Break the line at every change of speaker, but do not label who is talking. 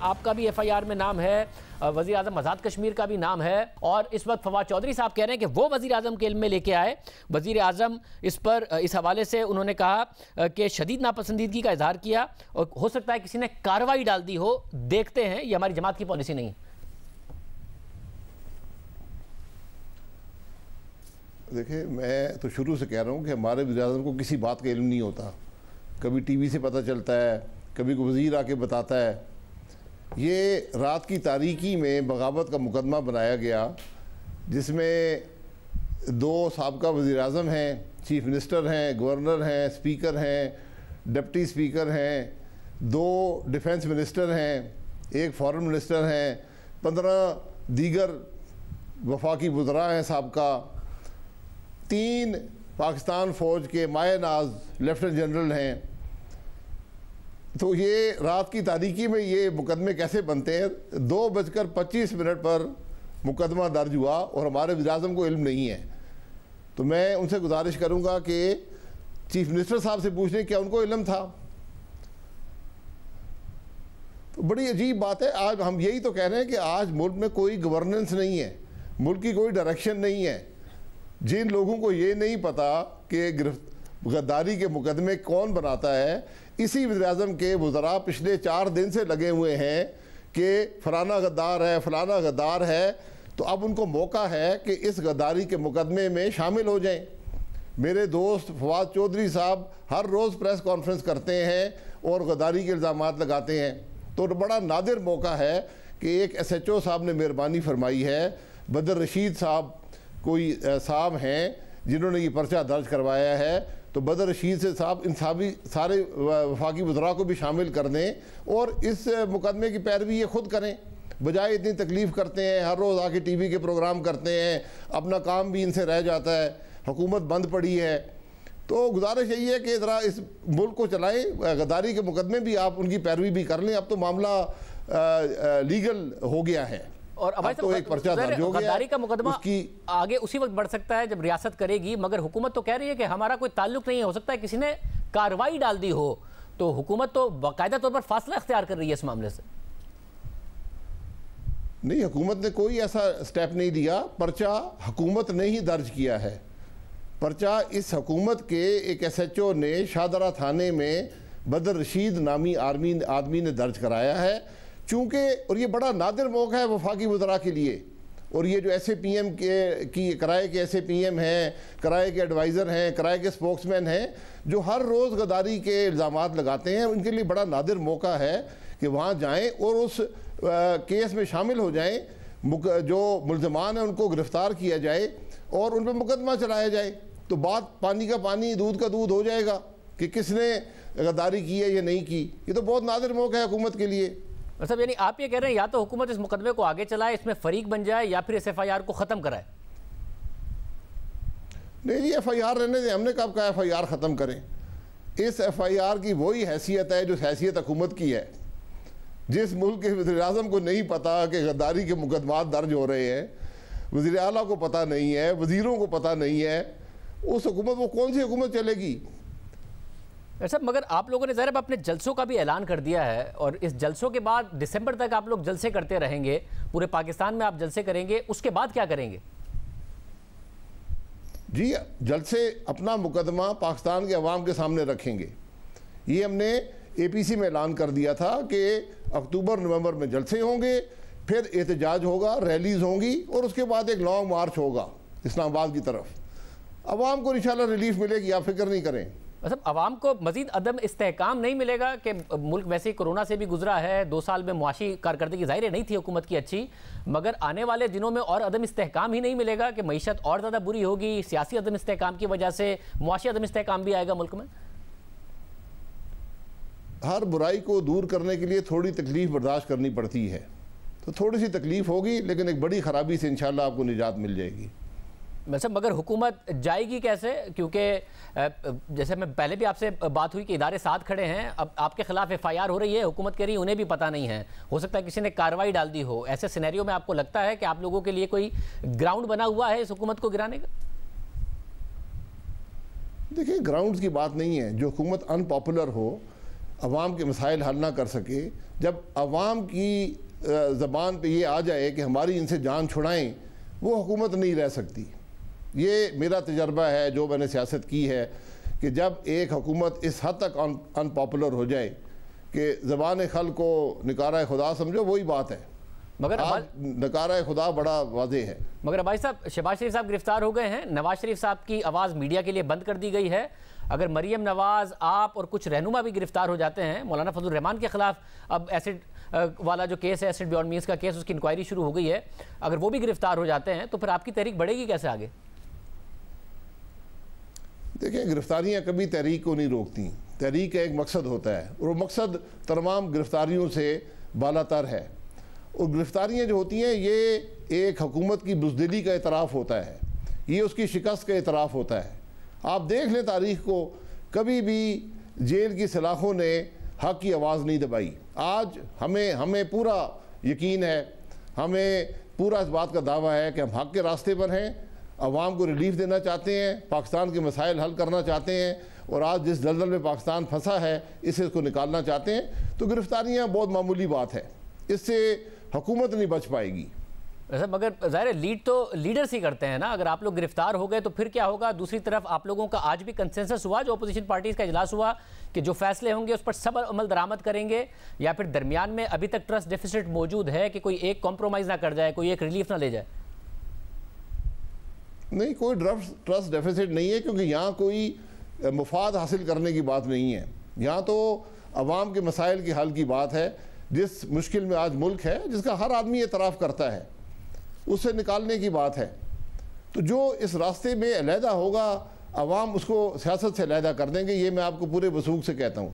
آپ کا بھی ایف آئی آر میں نام ہے, وزیر اعظم آزاد کشمیر کا بھی نام ہے, اور اس وقت فواد چودھری صاحب کہہ رہے ہیں کہ وہ وزیر اعظم کے علم میں لے کے آئے. وزیر اعظم اس پر اس حوالے سے انہوں نے کہا کہ شدید ناپسندیدگی کا اظہار کیا, اور ہو سکتا ہے کسی نے کارروائی ڈال دی ہو, دیکھتے ہیں, یہ ہماری جماعت کی پالیسی نہیں ہے.
دیکھیں, میں تو شروع سے کہہ رہا ہوں کہ ہمارے وزیر اعظم کو کسی بات کا علم نہیں ہوتا. کبھی ٹی وی سے پتہ چلتا ہے, کبھی کوئی وزیر آ کے بتاتا ہے. یہ رات کی تاریکی میں بغاوت کا مقدمہ بنایا گیا, جس میں 2 سابقہ وزیر اعظم ہیں, چیف منسٹر ہیں, گورنر ہیں, اسپیکر ہیں, ڈپٹی اسپیکر ہیں, 2 ڈیفنس منسٹر ہیں, 1 فارن منسٹر ہیں, 15 دیگر وفاقی وزراء ہیں سابقہ, 3 پاکستان فوج کے مائع ناز لیفٹنٹ جنرل ہیں. تو یہ رات کی تاریکی میں یہ مقدمے کیسے بنتے ہیں؟ 2:25 پر مقدمہ درج ہوا اور ہمارے وزیر اعظم کو علم نہیں ہے. تو میں ان سے گزارش کروں گا کہ چیف منسٹر صاحب سے پوچھ لیں کیا ان کو علم تھا. تو بڑی عجیب بات ہے. آج ہم یہی تو کہہ رہے ہیں کہ آج ملک میں کوئی گورننس نہیں ہے, ملک کی کوئی ڈائریکشن نہیں ہے. جن لوگوں کو یہ نہیں پتا کہ غداری کے مقدمے کون بناتا ہے, اسی وزیر اعظم کے وزراء پچھلے 4 دن سے لگے ہوئے ہیں کہ فلانا غدار ہے, فلانا غدار ہے. تو اب ان کو موقع ہے کہ اس غداری کے مقدمے میں شامل ہو جائیں. میرے دوست فواد چودھری صاحب ہر روز پریس کانفرنس کرتے ہیں اور غداری کے الزامات لگاتے ہیں. تو بڑا نادر موقع ہے کہ ایک ایس ایچ او صاحب نے مہربانی فرمائی ہے, بدر رشید صاحب کوئی صاحب ہیں جنہوں نے یہ پرچہ درج کروایا ہے, تو بدر رشید سے صاحب ان سارے وفاقی وزراء کو بھی شامل کر دیں اور اس مقدمے کی پیروی یہ خود کریں, بجائے اتنی تکلیف کرتے ہیں, ہر روز آ کے ٹی وی کے پروگرام کرتے ہیں, اپنا کام بھی ان سے رہ جاتا ہے, حکومت بند پڑی ہے. تو گزارش یہی ہے کہ ذرا اس ملک کو چلائیں, غداری کے مقدمے بھی آپ ان کی پیروی بھی کر لیں. اب تو معاملہ لیگل ہو گیا ہے,
اور
اب تو ایک پرچہ درج ہو گیا.
غداری کا مقدمہ آگے اسی وقت بڑھ سکتا ہے جب ریاست کرے گی, مگر حکومت تو کہہ رہی ہے کہ ہمارا کوئی تعلق نہیں ہے. ہو سکتا ہے کسی نے کارروائی ڈال دی ہو, تو حکومت تو باقاعدہ طور پر فاصلہ اختیار کر رہی ہے اس معاملے سے.
نہیں, حکومت نے کوئی ایسا سٹیپ نہیں دیا. پرچہ حکومت نے ہی درج کیا ہے. پرچہ اس حکومت کے ایک ایس ایچ او نے شاہدرہ تھانے میں بدر رشید نامی آدمی نے درج کرایا ہے. چونکہ اور یہ بڑا نادر موقع ہے وفاقی وزراء کے لیے, اور یہ جو ایس اے پی ایم کی کرائے کے ایس اے پی ایم ہیں, کرائے کے ایڈوائزر ہیں, کرائے کے سپوکس مین ہیں, جو ہر روز غداری کے الزامات لگاتے ہیں, ان کے لیے بڑا نادر موقع ہے کہ وہاں جائیں اور اس کیس میں شامل ہو جائیں. جو ملزمان ہیں ان کو گرفتار کیا جائے اور ان پہ مقدمہ چلایا جائے. تو بات پانی کا پانی دودھ کا دودھ ہو جائے گا کہ کس نے غداری کی ہے یا نہیں کی. یہ تو بہت نادر موقع ہے حکومت کے لیے.
صاحب یعنی آپ یہ کہہ رہے ہیں یا تو حکومت اس مقدمے کو آگے چلائے, اس میں فریق بن جائے, یا پھر اس ایف آئی آر کو ختم کرائے.
نہیں جی, ایف آئی آر رہنے دیں. ہم نے کب کہا ایف آئی آر ختم کریں؟ اس ایف آئی آر کی وہی حیثیت ہے جو حیثیت حکومت کی ہے. جس ملک کے وزیر اعظم کو نہیں پتا کہ غداری کے مقدمات درج ہو رہے ہیں, وزیر اعلیٰ کو پتہ نہیں ہے, وزیروں کو پتہ نہیں ہے, اس حکومت وہ کون سی حکومت چلے گی؟
صاحب مگر آپ لوگوں نے ظاہر اپنے جلسوں کا بھی اعلان کر دیا ہے, اور اس جلسوں کے بعد دسمبر تک آپ لوگ جلسے کرتے رہیں گے, پورے پاکستان میں آپ جلسے کریں گے, اس کے بعد کیا کریں گے؟
جی, جلسے اپنا مقدمہ پاکستان کے عوام کے سامنے رکھیں گے. یہ ہم نے اے پی سی میں اعلان کر دیا تھا کہ اکتوبر نومبر میں جلسے ہوں گے, پھر احتجاج ہوگا, ریلیز ہوں گی, اور اس کے بعد ایک لانگ مارچ ہوگا اسلام آباد کی طرف. عوام کو انشاءاللہ ریلیف ملے گی, آپ فکر نہیں کریں.
مطلب عوام کو مزید عدم استحکام نہیں ملے گا کہ ملک ویسے ہی کورونا سے بھی گزرا ہے, 2 سال میں معاشی کارکردگی ظاہر نہیں تھی حکومت کی اچھی, مگر آنے والے دنوں میں اور عدم استحکام ہی نہیں ملے گا کہ معیشت اور زیادہ بری ہوگی, سیاسی عدم استحکام کی وجہ سے معاشی عدم استحکام بھی آئے گا ملک میں.
ہر برائی کو دور کرنے کے لیے تھوڑی تکلیف برداشت کرنی پڑتی ہے, تو تھوڑی سی تکلیف ہوگی, لیکن ایک بڑی خرابی سے انشاءاللہ آپ کو نجات مل جائے گی.
مگر حکومت جائے گی کیسے؟ کیونکہ جیسے میں پہلے بھی آپ سے بات ہوئی کہ ادارے ساتھ کھڑے ہیں, اب آپ کے خلاف ایف آئی آر ہو رہی ہے, حکومت کہہ رہی ہے انہیں بھی پتہ نہیں ہے, ہو سکتا ہے کسی نے کارروائی ڈال دی ہو. ایسے سینیریو میں آپ کو لگتا ہے کہ آپ لوگوں کے لیے کوئی گراؤنڈ بنا ہوا ہے اس حکومت کو گرانے کا؟
دیکھیں, گراؤنڈز کی بات نہیں ہے. جو حکومت ان پاپولر ہو, عوام کے مسائل حل نہ کر سکے، جب عوام کی زبان پہ یہ آ جائے کہ ہماری ان سے جان چھڑائیں، وہ حکومت نہیں رہ سکتی۔ یہ میرا تجربہ ہے جو میں نے سیاست کی ہے، کہ جب ایک حکومت اس حد تک ان پاپولر ہو جائے کہ زبان خلق کو نکارہ خدا سمجھو، وہی بات ہے۔
مگر
نکارہ خدا بڑا واضح ہے۔
مگر بھائی صاحب، شہباز شریف صاحب گرفتار ہو گئے ہیں، نواز شریف صاحب کی آواز میڈیا کے لیے بند کر دی گئی ہے۔ اگر مریم نواز، آپ اور کچھ رہنما بھی گرفتار ہو جاتے ہیں، مولانا فضل الرحمان کے خلاف اب ایسڈ والا جو کیس ہے، ایسڈ بیونڈ مینس کا کیس، اس کی انکوائری شروع ہو گئی ہے، اگر وہ بھی گرفتار ہو جاتے ہیں تو پھر آپ کی تحریک بڑھے گی کیسے آگے؟
دیکھیں، گرفتاریاں کبھی تحریک کو نہیں روکتی۔ تحریک کا ایک مقصد ہوتا ہے، اور وہ مقصد تمام گرفتاریوں سے بالا تر ہے۔ اور گرفتاریاں جو ہوتی ہیں، یہ ایک حکومت کی بزدلی کا اعتراف ہوتا ہے، یہ اس کی شکست کا اعتراف ہوتا ہے۔ آپ دیکھ لیں تاریخ کو، کبھی بھی جیل کی سلاخوں نے حق کی آواز نہیں دبائی۔ آج ہمیں پورا یقین ہے، ہمیں پورا اس بات کا دعویٰ ہے کہ ہم حق کے راستے پر ہیں، عوام کو ریلیف دینا چاہتے ہیں، پاکستان کے مسائل حل کرنا چاہتے ہیں، اور آج جس دلدل میں پاکستان پھنسا ہے اس کو نکالنا چاہتے ہیں۔ تو گرفتاریاں بہت معمولی بات ہے، اس سے حکومت نہیں بچ پائے گی۔
مگر ظاہر لیڈ تو لیڈرز ہی کرتے ہیں نا، اگر آپ لوگ گرفتار ہو گئے تو پھر کیا ہوگا؟ دوسری طرف آپ لوگوں کا آج بھی کنسنسس ہوا، جو اپوزیشن پارٹیز کا اجلاس ہوا، کہ جو فیصلے ہوں گے اس پر سب عمل درآمد کریں گے، یا پھر درمیان میں ابھی تک ٹرسٹ ڈیفیسٹ موجود ہے کہ کوئی ایک کمپرومائز نہ کر جائے، کوئی ایک ریلیف نہ لے جائے؟
نہیں، کوئی ٹرسٹ ڈیفیسٹ نہیں ہے، کیونکہ یہاں کوئی مفاد حاصل کرنے کی بات نہیں ہے۔ یہاں تو عوام کے مسائل کے حل کی بات ہے۔ جس مشکل میں آج ملک ہے، جس کا ہر آدمی اعتراف کرتا ہے، اس سے نکالنے کی بات ہے۔ تو جو اس راستے میں علیحدہ ہوگا، عوام اس کو سیاست سے علیحدہ کر دیں گے، یہ میں آپ کو پورے وثوق سے کہتا ہوں۔